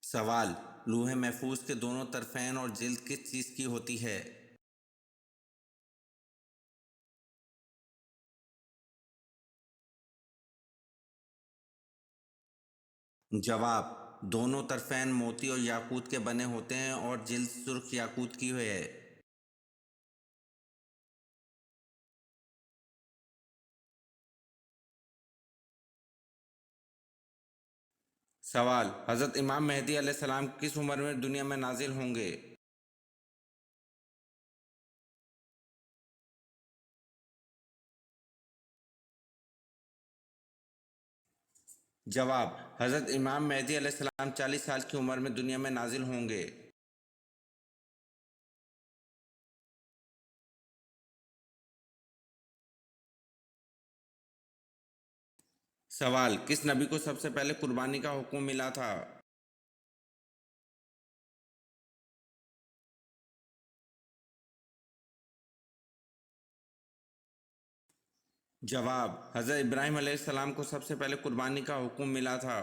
سوال: لوح محفوظ کے دونوں طرفین اور جلد کس چیز کی ہوتی ہے؟ جواب: دونوں طرفین موتی اور یاقوت کے بنے ہوتے ہیں اور جلد سرخ یاقوت کی ہے۔ سوال: حضرت امام مہدی علیہ السلام کس عمر میں دنیا میں نازل ہوں گے؟ جواب: حضرت امام مہدی علیہ السلام 40 سال کی عمر میں دنیا میں نازل ہوں گے۔ سوال: کس نبی کو سب سے پہلے قربانی کا حکم ملا تھا؟ جواب: حضرت ابراہیم علیہ السلام کو سب سے پہلے قربانی کا حکم ملا تھا۔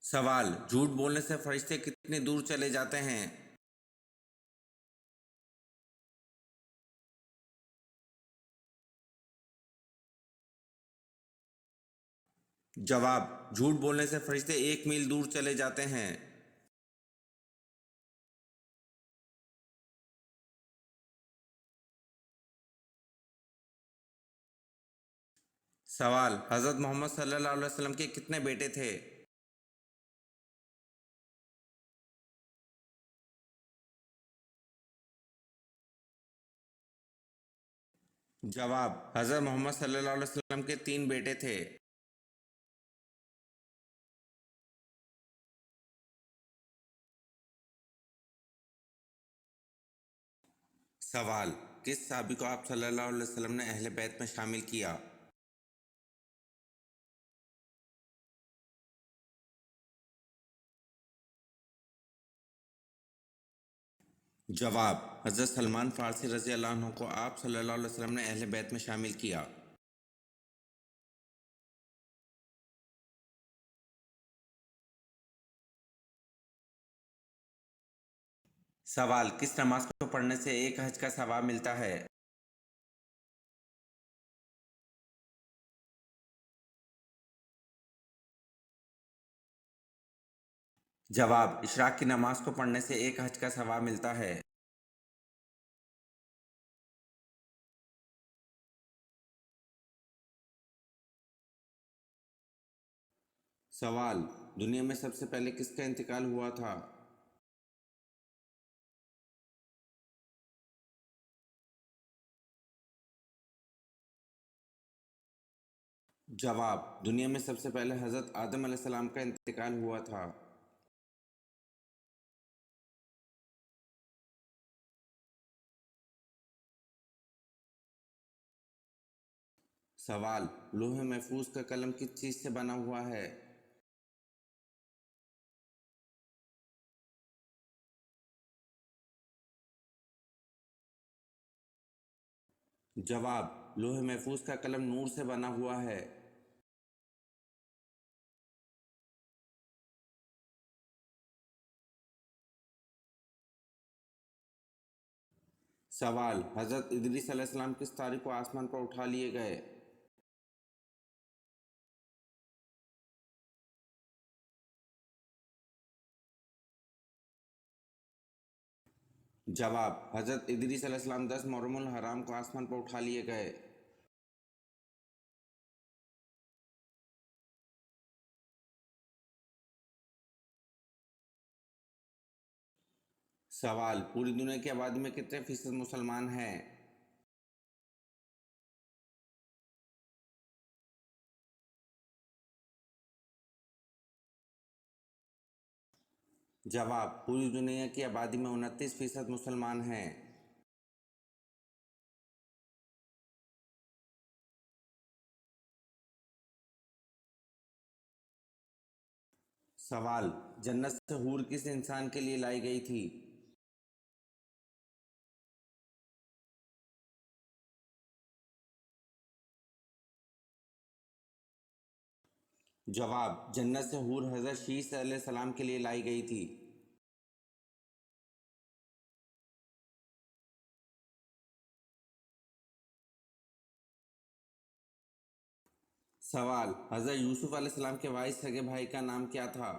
سوال: جھوٹ بولنے سے فرشتے کتنی دور چلے جاتے ہیں؟ جواب: جھوٹ بولنے سے فرشتے 1 میل دور چلے جاتے ہیں۔ سوال: حضرت محمد صلی اللہ علیہ وسلم کے کتنے بیٹے تھے؟ جواب: حضرت محمد صلی اللہ علیہ وسلم کے 3 بیٹے تھے۔ سوال: کس صحابی کو آپ صلی اللہ علیہ وسلم نے اہل بیت میں شامل کیا؟ جواب: حضرت سلمان فارسی رضی اللہ عنہ کو آپ صلی اللہ علیہ وسلم نے اہل بیت میں شامل کیا۔ سوال: کس نماز کو پڑھنے سے ایک حج کا ثواب ملتا ہے؟ جواب: اشراق کی نماز کو پڑھنے سے ایک حج کا ثواب ملتا ہے۔ سوال: دنیا میں سب سے پہلے کس کا انتقال ہوا تھا؟ جواب: دنیا میں سب سے پہلے حضرت آدم علیہ السلام کا انتقال ہوا تھا۔ سوال: لوح محفوظ کا قلم کس چیز سے بنا ہوا ہے؟ جواب: لوح محفوظ کا قلم نور سے بنا ہوا ہے۔ سوال: حضرت ادریس علیہ السلام کس تاریخ کو آسمان پر اٹھا لیے گئے؟ جواب: حضرت ادریس علیہ السلام 10 محرم الحرام کو آسمان پر اٹھا لیے گئے۔ سوال: پوری دنیا کی آبادی میں کتنے فیصد مسلمان ہیں؟ جواب: پوری دنیا کی آبادی میں 29% مسلمان ہیں۔ سوال: جنت سے حور کس انسان کے لیے لائی گئی تھی؟ جواب: جنت سے حور حضرت شیس علیہ السلام کے لیے لائی گئی تھی۔ سوال: حضرت یوسف علیہ السلام کے وارث سگے بھائی کا نام کیا تھا؟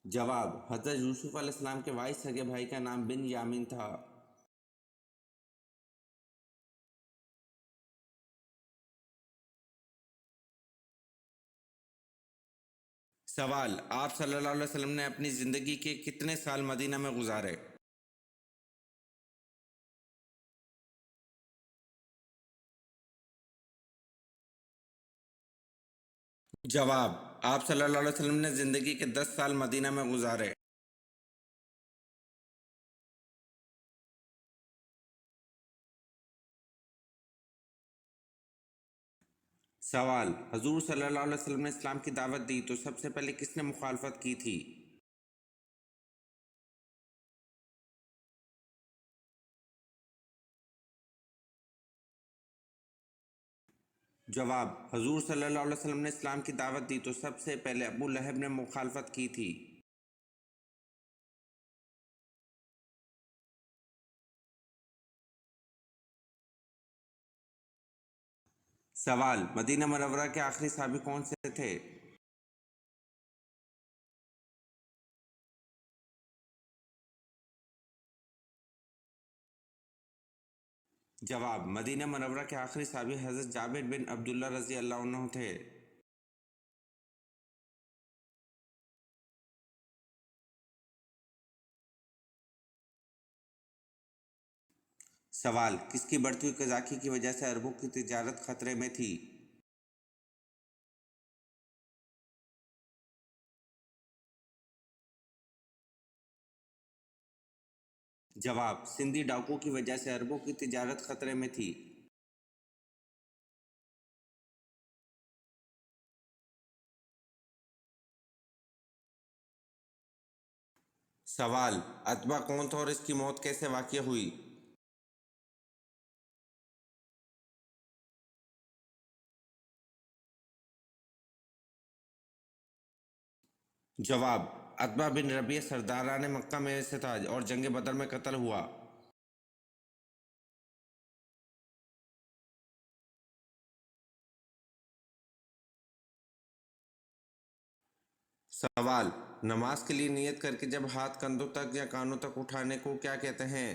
جواب: حضرت یوسف علیہ السلام کے وارث سگے بھائی کا نام بن یامین تھا۔ سوال: آپ صلی اللہ علیہ وسلم نے اپنی زندگی کے کتنے سال مدینہ میں گزارے؟ جواب: آپ صلی اللہ علیہ وسلم نے زندگی کے 10 سال مدینہ میں گزارے۔ سوال: حضور صلی اللہ علیہ وسلم نے اسلام کی دعوت دی تو سب سے پہلے کس نے مخالفت کی تھی؟ جواب: حضور صلی اللہ علیہ وسلم نے اسلام کی دعوت دی تو سب سے پہلے ابو لہب نے مخالفت کی تھی۔ سوال: مدینہ منورہ کے آخری صحابی کون سے تھے؟ جواب: مدینہ منورہ کے آخری صحابی حضرت جابر بن عبداللہ رضی اللہ عنہ تھے۔ سوال: کس کی بڑھتی ہوئی قزاقی کی وجہ سے عربوں کی تجارت خطرے میں تھی؟ جواب: سندھی ڈاکو کی وجہ سے عربوں کی تجارت خطرے میں تھی۔ سوال: اتبا کون تھا اور اس کی موت کیسے واقع ہوئی؟ جواب: اتبا بن ربیع سرداران مکہ میں سے تھا اور جنگ بدر میں قتل ہوا۔ سوال: نماز کے لیے نیت کر کے جب ہاتھ کندھوں تک یا کانوں تک اٹھانے کو کیا کہتے ہیں؟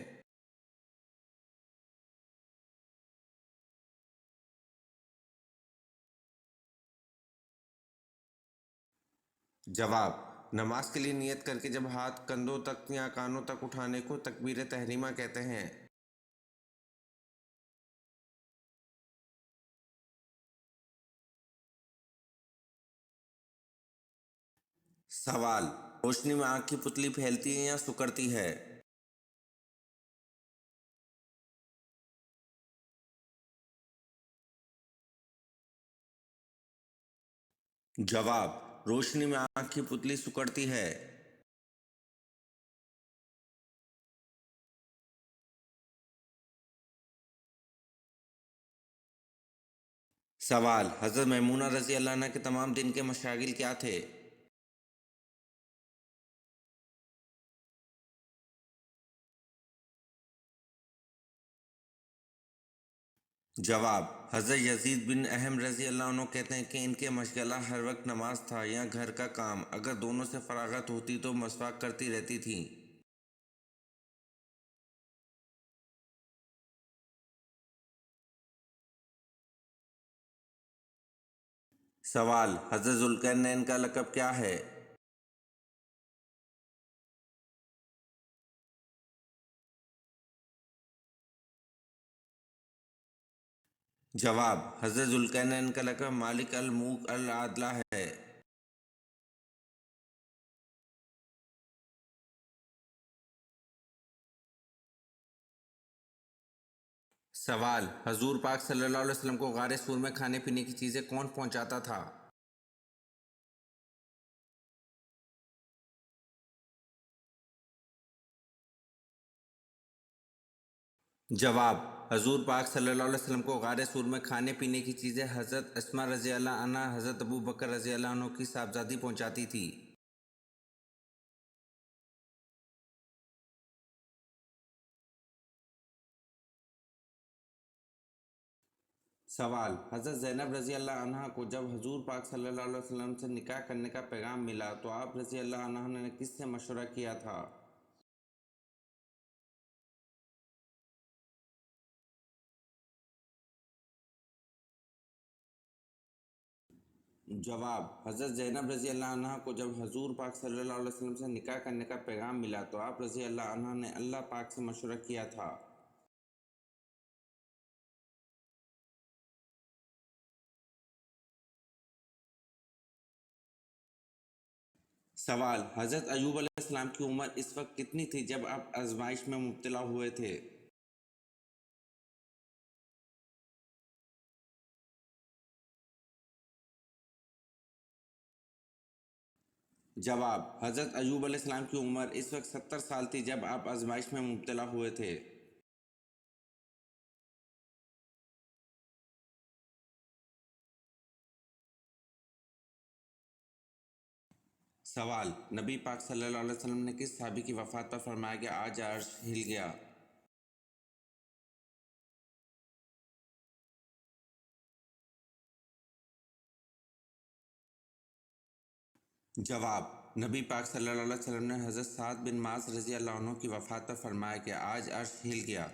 جواب: نماز کے لیے نیت کر کے جب ہاتھ کندھوں تک یا کانوں تک اٹھانے کو تکبیر تحریمہ کہتے ہیں۔ سوال: روشنی میں آنکھ کی پتلی پھیلتی ہے یا سکڑتی ہے؟ جواب: روشنی میں آنکھ کی پتلی سکڑتی ہے۔ سوال: حضرت میمونہ رضی اللہ عنہ کے تمام دن کے مشاغل کیا تھے؟ جواب: حضرت یزید بن اہم رضی اللہ عنہ کہتے ہیں کہ ان کے مشغلہ ہر وقت نماز تھا یا گھر کا کام، اگر دونوں سے فراغت ہوتی تو مسواک کرتی رہتی تھیں۔ سوال: حضرت ذوالقرنین کا لقب کیا ہے؟ جواب: حضرت ذوالقرنین کا لقب مالک الملوک العدلہ ہے۔ سوال: حضور پاک صلی اللہ علیہ وسلم کو غار سور میں کھانے پینے کی چیزیں کون پہنچاتا تھا؟ جواب: حضور پاک صلی اللہ علیہ وسلم کو غار سور میں کھانے پینے کی چیزیں حضرت اسما رضی اللہ عنہ حضرت ابو بکر رضی اللہ عنہ کی صاحبزادی پہنچاتی تھی۔ سوال: حضرت زینب رضی اللہ عنہ کو جب حضور پاک صلی اللہ علیہ وسلم سے نکاح کرنے کا پیغام ملا تو آپ رضی اللہ عنہ نے کس سے مشورہ کیا تھا؟ جواب: حضرت زینب رضی اللہ عنہ کو جب حضور پاک صلی اللہ علیہ وسلم سے نکاح کرنے کا پیغام ملا تو آپ رضی اللہ عنہ نے اللہ پاک سے مشورہ کیا تھا۔ سوال: حضرت ایوب علیہ السلام کی عمر اس وقت کتنی تھی جب آپ آزمائش میں مبتلا ہوئے تھے؟ جواب: حضرت ایوب علیہ السلام کی عمر اس وقت 70 سال تھی جب آپ آزمائش میں مبتلا ہوئے تھے۔ سوال: نبی پاک صلی اللہ علیہ وسلم نے کس صحابی کی وفات پر فرمایا کہ آج عرش ہل گیا؟ جواب: نبی پاک صلی اللہ علیہ وسلم نے حضرت سعد بن معاذ رضی اللہ عنہ کی وفات پر فرمایا کہ آج عرش ہل گیا۔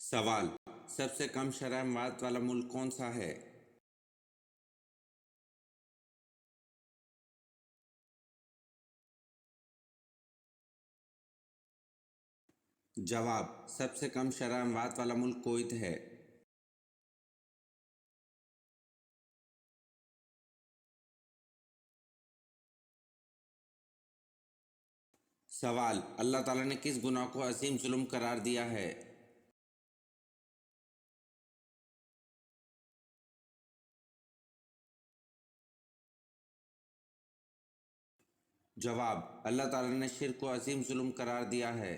سوال: سب سے کم شرح اموات والا ملک کون سا ہے؟ جواب: سب سے کم شرح اموات والا ملک کویت ہے۔ سوال: اللہ تعالیٰ نے کس گناہ کو عظیم ظلم قرار دیا ہے؟ جواب: اللہ تعالیٰ نے شرک کو عظیم ظلم قرار دیا ہے۔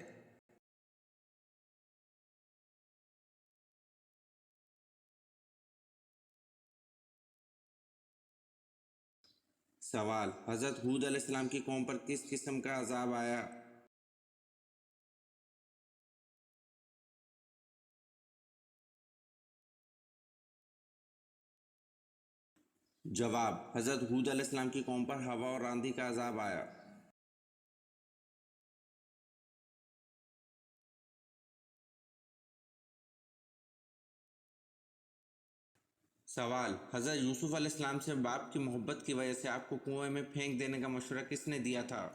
سوال: حضرت ہود علیہ السلام کی قوم پر کس قسم کا عذاب آیا؟ جواب: حضرت ہود علیہ السلام کی قوم پر ہوا اور آندھی کا عذاب آیا۔ سوال: حضرت یوسف علیہ السلام سے باپ کی محبت کی وجہ سے آپ کو کنویں میں پھینک دینے کا مشورہ کس نے دیا تھا؟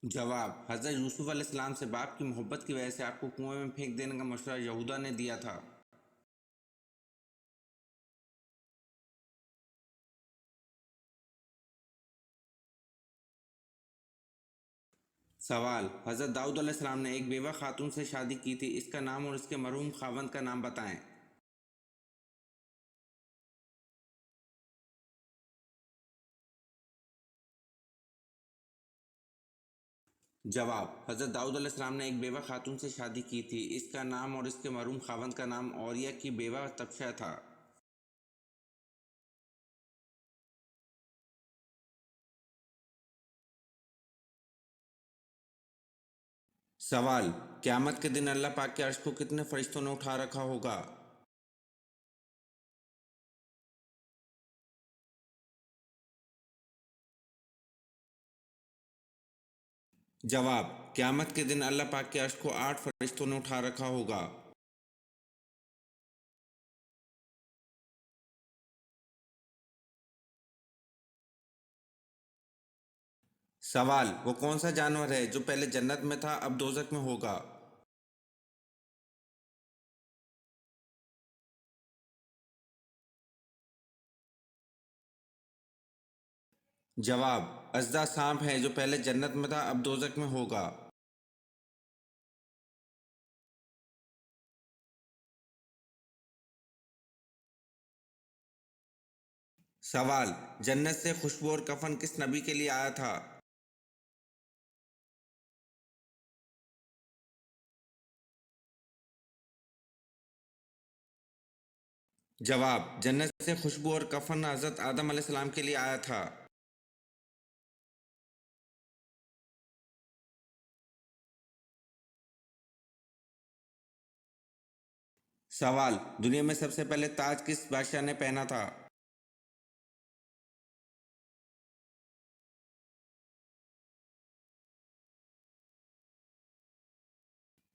جواب: حضرت یوسف علیہ السلام سے باپ کی محبت کی وجہ سے آپ کو کنویں میں پھینک دینے کا مشورہ یہودا نے دیا تھا۔ سوال: حضرت داؤد علیہ السلام نے ایک بیوہ خاتون سے شادی کی تھی، اس کا نام اور اس کے مرحوم خاوند کا نام بتائیں۔ جواب: حضرت داؤد علیہ السلام نے ایک بیوہ خاتون سے شادی کی تھی، اس کا نام اور اس کے مرحوم خاوند کا نام اوریہ کی بیوہ تبشہ تھا۔ سوال: قیامت کے دن اللہ پاک کے عرش کو کتنے فرشتوں نے اٹھا رکھا ہوگا؟ جواب: قیامت کے دن اللہ پاک کے عرش کو 8 فرشتوں نے اٹھا رکھا ہوگا۔ سوال: وہ کون سا جانور ہے جو پہلے جنت میں تھا اب دوزخ میں ہوگا؟ جواب: اژدھا سانپ ہے جو پہلے جنت میں تھا اب دوزخ میں ہوگا۔ سوال: جنت سے خوشبو اور کفن کس نبی کے لیے آیا تھا؟ جواب: جنت سے خوشبو اور کفن حضرت آدم علیہ السلام کے لیے آیا تھا۔ سوال: دنیا میں سب سے پہلے تاج کس بادشاہ نے پہنا تھا؟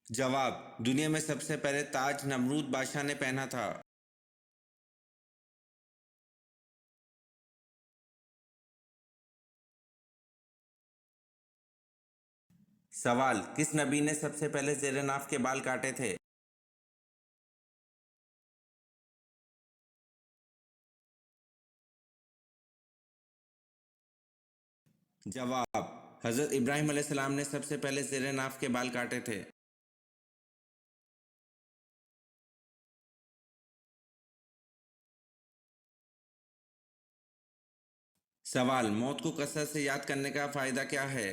جواب: دنیا میں سب سے پہلے تاج نمرود بادشاہ نے پہنا تھا۔ سوال: کس نبی نے سب سے پہلے زیر ناف کے بال کاٹے تھے؟ جواب: حضرت ابراہیم علیہ السلام نے سب سے پہلے زیر ناف کے بال کاٹے تھے۔ سوال: موت کو کثرت سے یاد کرنے کا فائدہ کیا ہے؟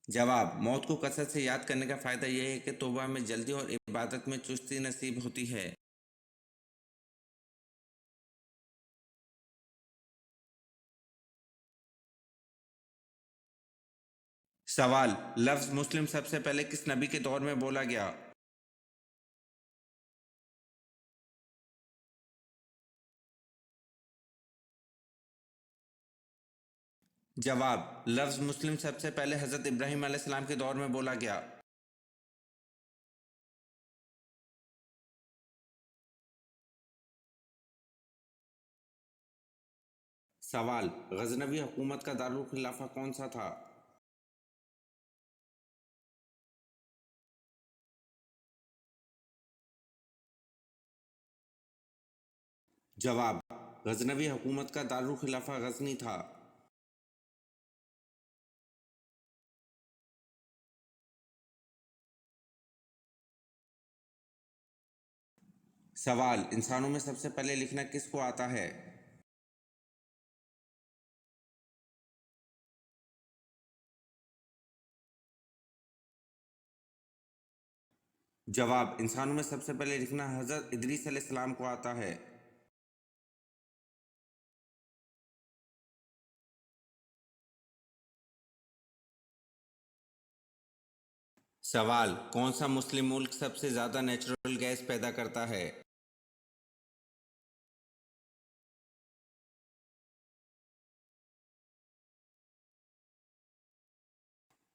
جواب: موت کو کثرت سے یاد کرنے کا فائدہ یہ ہے کہ توبہ میں جلدی اور عبادت میں چستی نصیب ہوتی ہے۔ سوال: لفظ مسلم سب سے پہلے کس نبی کے دور میں بولا گیا؟ جواب: لفظ مسلم سب سے پہلے حضرت ابراہیم علیہ السلام کے دور میں بولا گیا۔ سوال: غزنوی حکومت کا دارالخلافہ کون سا تھا؟ جواب: غزنوی حکومت کا دارالخلافہ غزنی تھا۔ سوال: انسانوں میں سب سے پہلے لکھنا کس کو آتا ہے؟ جواب: انسانوں میں سب سے پہلے لکھنا حضرت ادریس علیہ السلام کو آتا ہے۔ سوال: کون سا مسلم ملک سب سے زیادہ نیچرل گیس پیدا کرتا ہے؟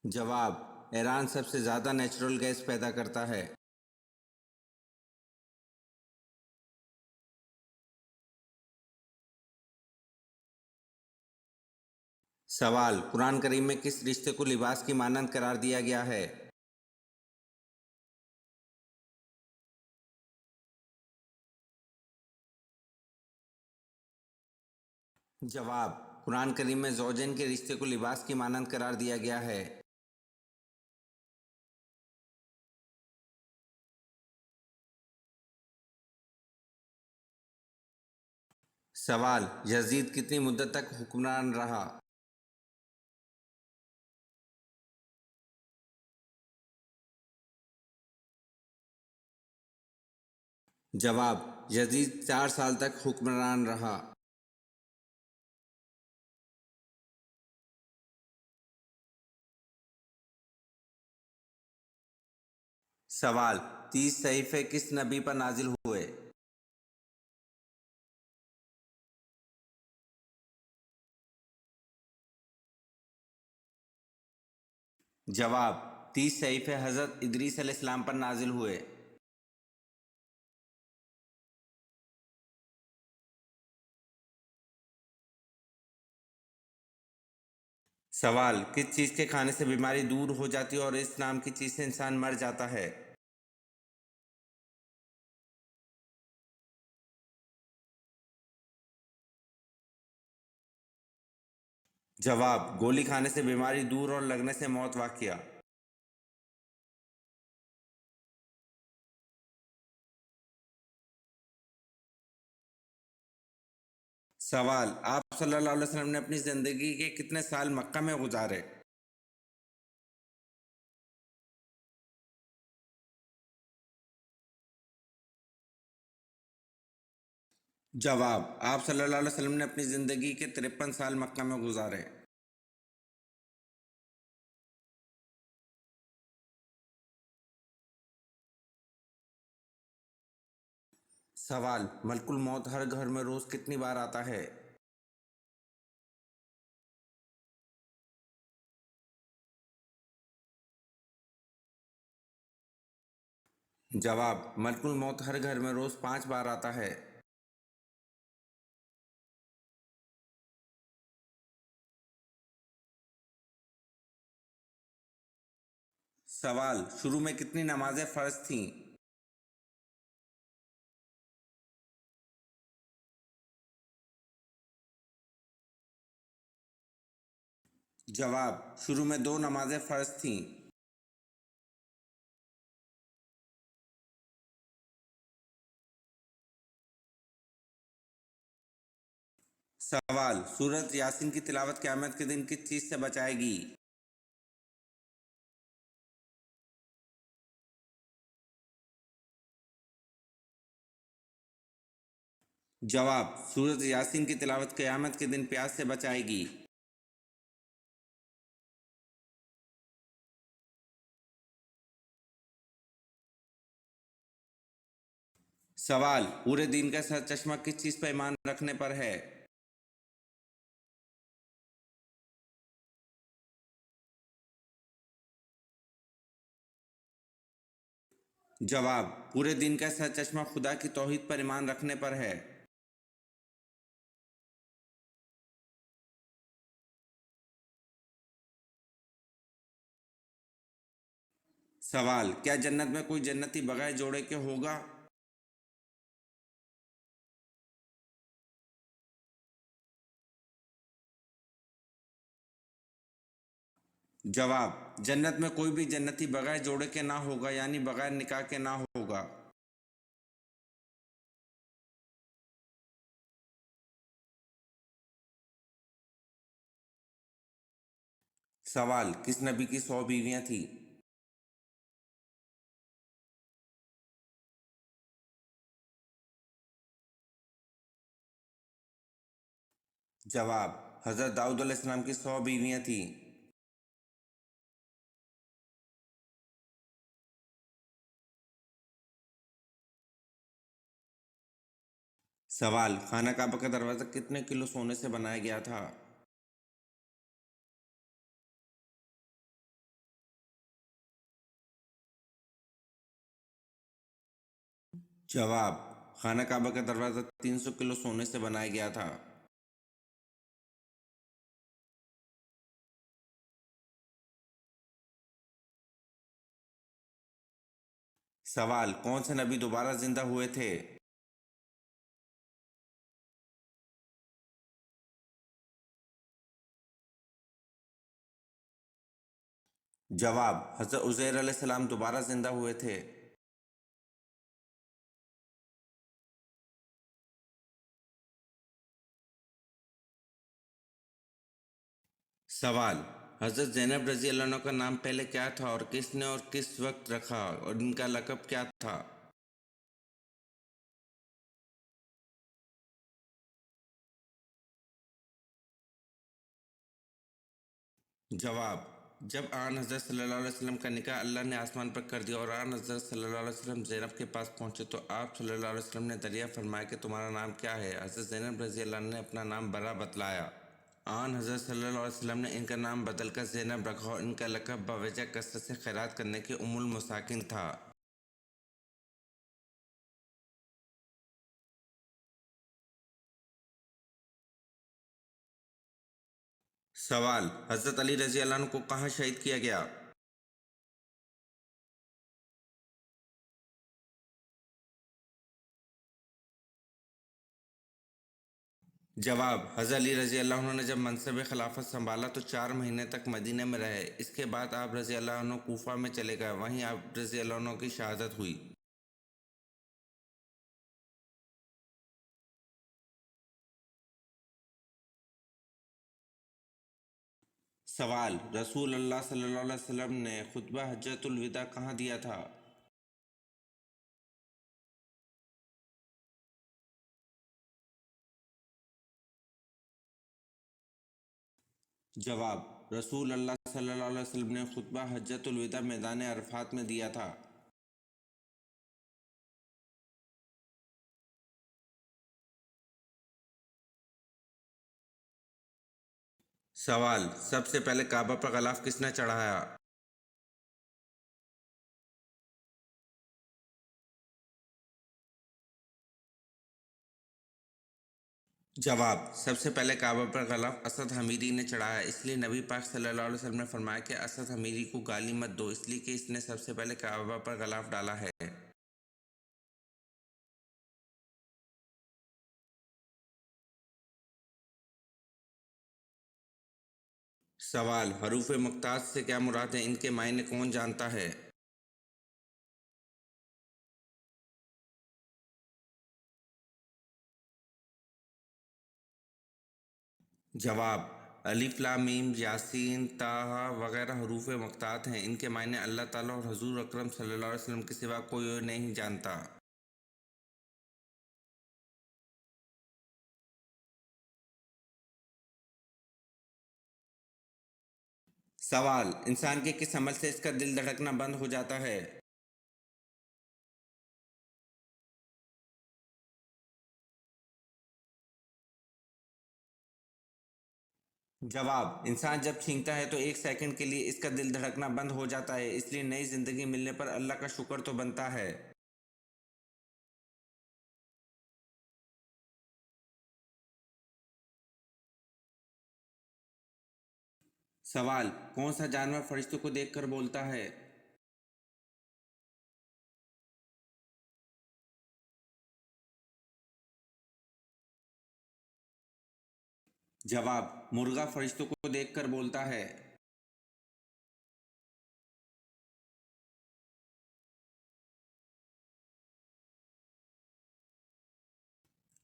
جواب: ایران سب سے زیادہ نیچرل گیس پیدا کرتا ہے۔ سوال: قرآن کریم میں کس رشتے کو لباس کی مانند قرار دیا گیا ہے؟ جواب: قرآن کریم میں زوجین کے رشتے کو لباس کی مانند قرار دیا گیا ہے۔ سوال: یزید کتنی مدت تک حکمران رہا؟ جواب: یزید 4 سال تک حکمران رہا۔ سوال: 30 صحیفے کس نبی پر نازل ہوئے؟ جواب: 30 صحیفے حضرت ادریس علیہ السلام پر نازل ہوئے۔ سوال: کس چیز کے کھانے سے بیماری دور ہو جاتی ہے اور اس نام کی چیز سے انسان مر جاتا ہے؟ جواب: گولی کھانے سے بیماری دور اور لگنے سے موت واقعہ۔ سوال: آپ صلی اللہ علیہ وسلم نے اپنی زندگی کے کتنے سال مکہ میں گزارے؟ جواب: آپ صلی اللہ علیہ وسلم نے اپنی زندگی کے 53 سال مکہ میں گزارے۔ سوال: ملک الموت ہر گھر میں روز کتنی بار آتا ہے؟ جواب: ملک الموت ہر گھر میں روز 5 بار آتا ہے۔ سوال: شروع میں کتنی نمازیں فرض تھیں؟ جواب: شروع میں 2 نمازیں فرض تھیں۔ سوال: سورۃ یاسین کی تلاوت قیامت کے دن کس چیز سے بچائے گی؟ جواب: سورۃ یاسین کی تلاوت قیامت کے دن پیاس سے بچائے گی۔ سوال: پورے دین کا سر چشمہ کس چیز پر ایمان رکھنے پر ہے؟ جواب: پورے دین کا سر چشمہ خدا کی توحید پر ایمان رکھنے پر ہے۔ سوال: کیا جنت میں کوئی جنتی بغیر جوڑے کے ہوگا؟ جواب: جنت میں کوئی بھی جنتی بغیر جوڑے کے نہ ہوگا، یعنی بغیر نکاح کے نہ ہوگا۔ سوال: کس نبی کی 100 بیویاں تھیں؟ جواب: حضرت داؤد علیہ السلام کی 100 بیویاں تھیں۔ سوال: خانہ کعبہ کا دروازہ کتنے کلو سونے سے بنایا گیا تھا؟ جواب: خانہ کعبہ کا دروازہ 300 کلو سونے سے بنایا گیا تھا۔ سوال: کون سے نبی دوبارہ زندہ ہوئے تھے؟ جواب: حضرت عزیر علیہ السلام دوبارہ زندہ ہوئے تھے۔ سوال: حضرت زینب رضی اللہ عنہ کا نام پہلے کیا تھا اور کس نے اور کس وقت رکھا اور ان کا لقب کیا تھا؟ جواب: جب آن حضرت صلی اللہ علیہ وسلم کا نکاح اللہ نے آسمان پر کر دیا اور آن حضرت صلی اللہ علیہ وسلم زینب کے پاس پہنچے تو آپ صلی اللہ علیہ وسلم نے دریافت فرمایا کہ تمہارا نام کیا ہے؟ حضرت زینب رضی اللہ عنہ نے اپنا نام برا بتلایا۔ آن حضرت صلی اللہ علیہ وسلم نے ان کا نام بدل کر زینب رکھا اور ان کا لقب بوجہ کثرت سے خیرات کرنے کے ام المساکین تھا۔ سوال: حضرت علی رضی اللہ عنہ کو کہاں شہید کیا گیا؟ جواب: حضرت علی رضی اللہ عنہ نے جب منصب خلافت سنبھالا تو 4 مہینے تک مدینہ میں رہے۔ اس کے بعد آپ رضی اللہ عنہ کوفہ میں چلے گئے، وہیں آپ رضی اللہ عنہ کی شہادت ہوئی۔ سوال: رسول اللہ صلی اللہ علیہ وسلم نے خطبہ حجۃ الوداع کہاں دیا تھا؟ جواب: رسول اللہ صلی اللہ علیہ وسلم نے خطبہ حجۃ الوداع میدان عرفات میں دیا تھا۔ سوال: سب سے پہلے کعبہ پر غلاف کس نے چڑھایا؟ جواب: سب سے پہلے کعبہ پر غلاف اسد حمیری نے چڑھایا، اس لیے نبی پاک صلی اللہ علیہ وسلم نے فرمایا کہ اسد حمیری کو گالی مت دو، اس لیے کہ اس نے سب سے پہلے کعبہ پر غلاف ڈالا ہے۔ سوال: حروف مقطعات سے کیا مراد ہے، ان کے معنی کون جانتا ہے؟ جواب: الف لام میم یاسین طٰ وغیرہ حروف مقطعات ہیں، ان کے معنی اللہ تعالیٰ اور حضور اکرم صلی اللہ علیہ وسلم کے سوا کوئی نہیں جانتا۔ سوال: انسان کے کس عمل سے اس کا دل دھڑکنا بند ہو جاتا ہے؟ جواب: انسان جب چھینکتا ہے تو ایک سیکنڈ کے لیے اس کا دل دھڑکنا بند ہو جاتا ہے، اس لیے نئی زندگی ملنے پر اللہ کا شکر تو بنتا ہے۔ سوال: کون سا جانور فرشتوں کو دیکھ کر بولتا ہے؟ جواب: مرغا فرشتوں کو دیکھ کر بولتا ہے۔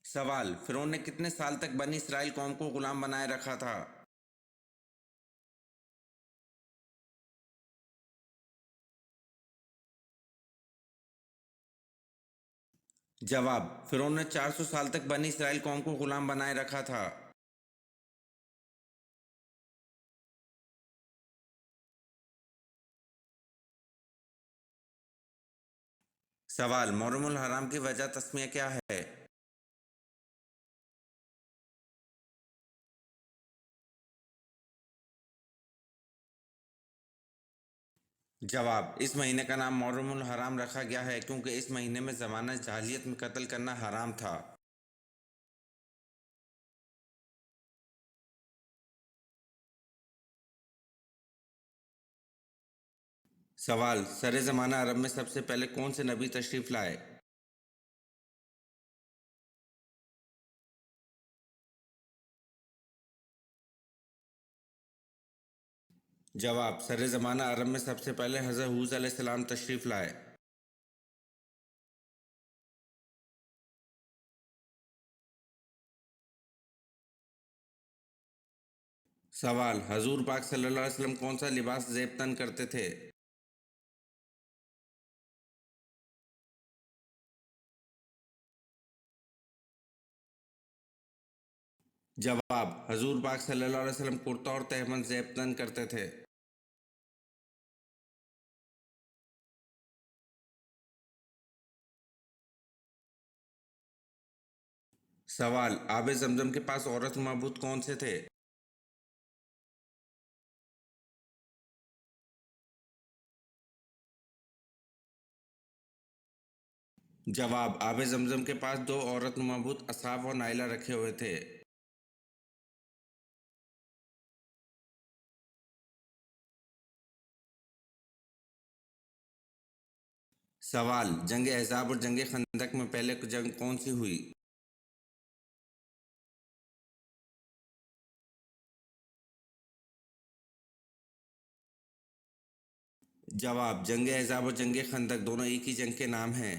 سوال: فرعون نے کتنے سال تک بنی اسرائیل قوم کو غلام بنائے رکھا تھا؟ جواب: فرعون نے 400 سال تک بنی اسرائیل قوم کو غلام بنائے رکھا تھا۔ سوال: محرم الحرام کی وجہ تسمیہ کیا ہے؟ جواب: اس مہینے کا نام محرم الحرام رکھا گیا ہے کیونکہ اس مہینے میں زمانہ جاہلیت میں قتل کرنا حرام تھا۔ سوال: سر زمانہ عرب میں سب سے پہلے کون سے نبی تشریف لائے؟ جواب: سر زمانہ عرب میں سب سے پہلے حضرت حود علیہ السلام تشریف لائے۔ سوال: حضور پاک صلی اللہ علیہ وسلم کون سا لباس زیب تن کرتے تھے؟ جواب: حضور پاک صلی اللہ علیہ وسلم کرتا اور تہمت زیب تن کرتے تھے۔ سوال: آب زمزم کے پاس عورت معبود کون سے تھے؟ جواب: آب زمزم کے پاس دو عورت معبود اصحاب اور نائلہ رکھے ہوئے تھے۔ سوال: جنگ احزاب اور جنگ خندق میں پہلے جنگ کون سی ہوئی؟ جواب: جنگ احزاب اور جنگ خندق دونوں ایک ہی جنگ کے نام ہیں۔